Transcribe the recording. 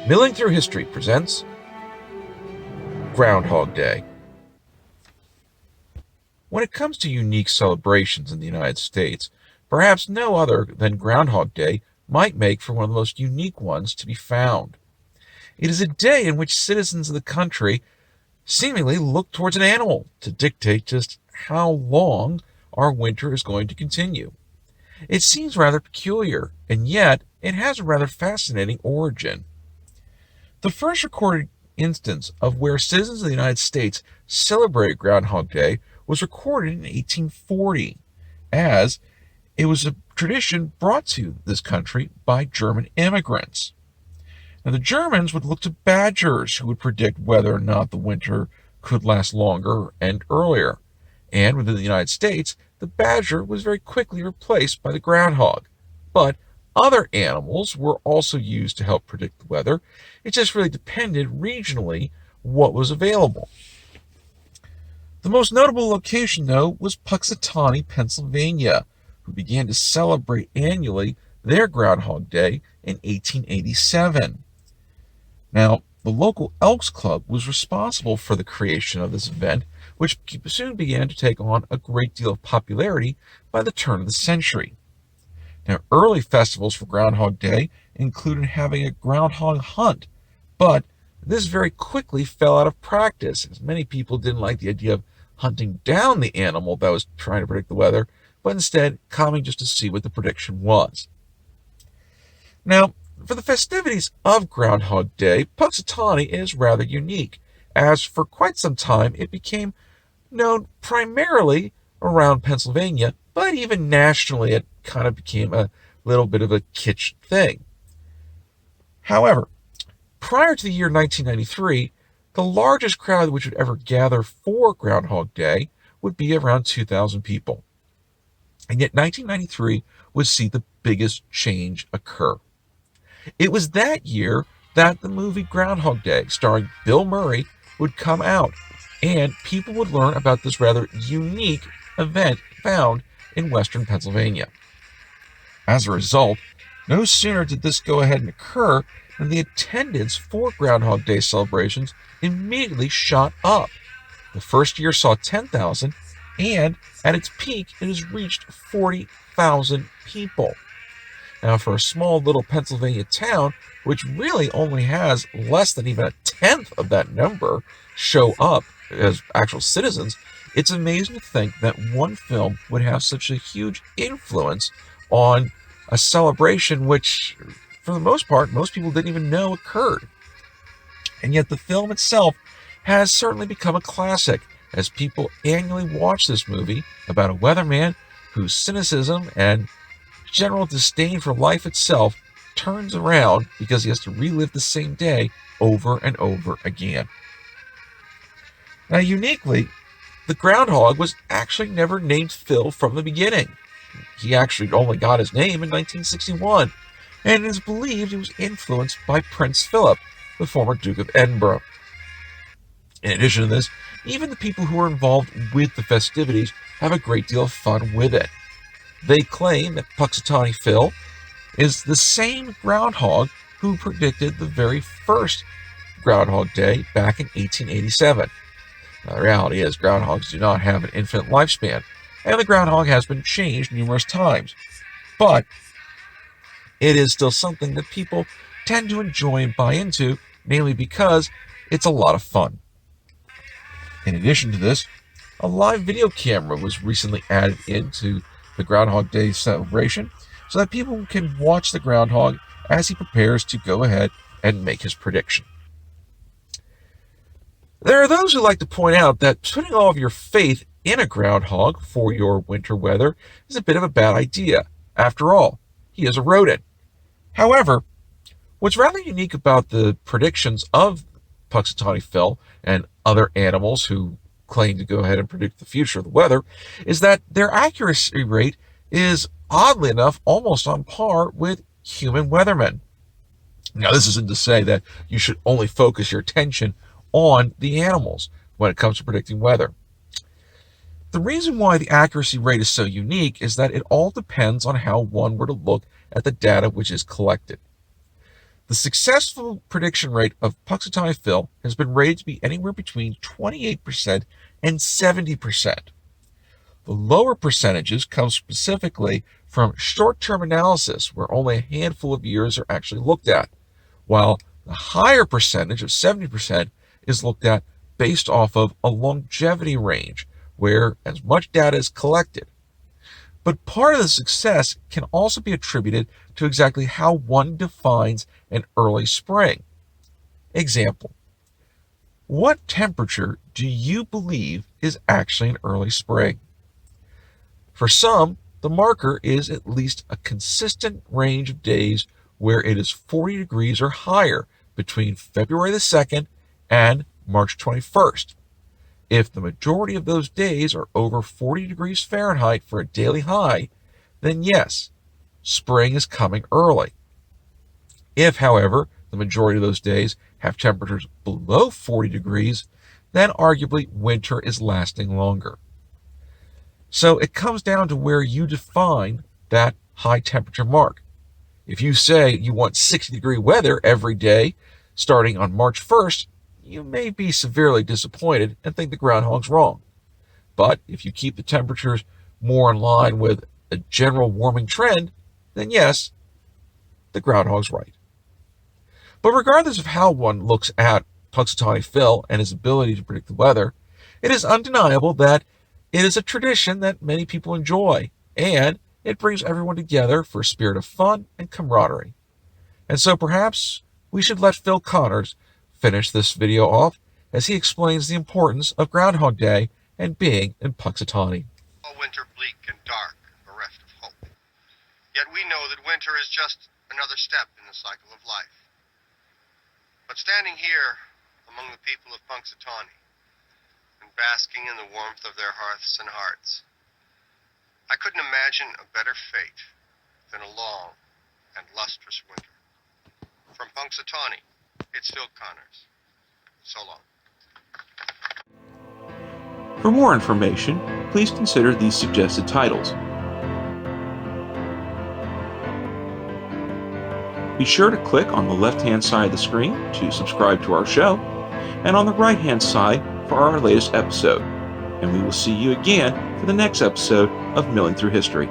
Milling Through History presents Groundhog Day. When it comes to unique celebrations in the United States, perhaps no other than Groundhog Day might make for one of the most unique ones to be found. It is a day in which citizens of the country seemingly look towards an animal to dictate just how long our winter is going to continue. It seems rather peculiar, and yet it has a rather fascinating origin. The first recorded instance of where citizens of the United States celebrated Groundhog Day was recorded in 1840, as it was a tradition brought to this country by German immigrants. Now, the Germans would look to badgers, who would predict whether or not the winter could last longer and earlier. And within the United States, the badger was very quickly replaced by the groundhog. But other animals were also used to help predict the weather. It just really depended regionally what was available. The most notable location, though, was Punxsutawney, Pennsylvania, who began to celebrate annually their Groundhog Day in 1887. Now, the local Elks Club was responsible for the creation of this event, which soon began to take on a great deal of popularity by the turn of the century. Now, early festivals for Groundhog Day included having a groundhog hunt, but this very quickly fell out of practice, as many people didn't like the idea of hunting down the animal that was trying to predict the weather, but instead coming just to see what the prediction was. Now, for the festivities of Groundhog Day, Punxsutawney is rather unique, as for quite some time it became known primarily around Pennsylvania, but even nationally it kind of became a little bit of a kitsch thing. However, prior to the year 1993, the largest crowd which would ever gather for Groundhog Day would be around 2,000 people. And yet 1993 would see the biggest change occur. It was that year that the movie Groundhog Day, starring Bill Murray, would come out, and people would learn about this rather unique event found in western Pennsylvania. As a result, no sooner did this go ahead and occur than the attendance for Groundhog Day celebrations immediately shot up. The first year saw 10,000, and at its peak, it has reached 40,000 people. Now, for a small little Pennsylvania town, which really only has less than even a tenth of that number show up as actual citizens, it's amazing to think that one film would have such a huge influence on a celebration which, for the most part, most people didn't even know occurred. And yet the film itself has certainly become a classic, as people annually watch this movie about a weatherman whose cynicism and general disdain for life itself turns around because he has to relive the same day over and over again. Now, uniquely, the groundhog was actually never named Phil from the beginning. He actually only got his name in 1961, and it is believed he was influenced by Prince Philip, the former Duke of Edinburgh. In addition to this, even the people who are involved with the festivities have a great deal of fun with it. They claim that Punxsutawney Phil is the same groundhog who predicted the very first Groundhog Day back in 1887. Now, the reality is groundhogs do not have an infinite lifespan, and the groundhog has been changed numerous times. But it is still something that people tend to enjoy and buy into, mainly because it's a lot of fun. In addition to this, a live video camera was recently added into the Groundhog Day celebration so that people can watch the groundhog as he prepares to go ahead and make his prediction. There are those who like to point out that putting all of your faith in a groundhog for your winter weather is a bit of a bad idea. After all, he is a rodent. However, what's rather unique about the predictions of Punxsutawney Phil and other animals who claim to go ahead and predict the future of the weather is that their accuracy rate is, oddly enough, almost on par with human weathermen. Now, this isn't to say that you should only focus your attention on the animals when it comes to predicting weather. The reason why the accuracy rate is so unique is that it all depends on how one were to look at the data which is collected. The successful prediction rate of Punxsutawney Phil has been rated to be anywhere between 28% and 70%. The lower percentages come specifically from short-term analysis, where only a handful of years are actually looked at, while the higher percentage of 70% is looked at based off of a longevity range, where as much data is collected. But part of the success can also be attributed to exactly how one defines an early spring. Example: what temperature do you believe is actually an early spring? For some, the marker is at least a consistent range of days where it is 40 degrees or higher between February the 2nd and March 21st. If the majority of those days are over 40 degrees Fahrenheit for a daily high, then yes, spring is coming early. If, however, the majority of those days have temperatures below 40 degrees, then arguably winter is lasting longer. So it comes down to where you define that high temperature mark. If you say you want 60-degree weather every day starting on March 1st, you may be severely disappointed and think the groundhog's wrong. But if you keep the temperatures more in line with a general warming trend, then yes, the groundhog's right. But regardless of how one looks at Punxsutawney Phil and his ability to predict the weather, it is undeniable that it is a tradition that many people enjoy, and it brings everyone together for a spirit of fun and camaraderie. And so perhaps we should let Phil Connors finish this video off as he explains the importance of Groundhog Day and being in Punxsutawney. All winter bleak and dark, bereft of hope. Yet we know that winter is just another step in the cycle of life. But standing here among the people of Punxsutawney and basking in the warmth of their hearths and hearts, I couldn't imagine a better fate than a long and lustrous winter. From Punxsutawney, it's Phil Connors. So long. For more information, please consider these suggested titles. Be sure to click on the left-hand side of the screen to subscribe to our show, and on the right-hand side for our latest episode. And we will see you again for the next episode of Milling Through History.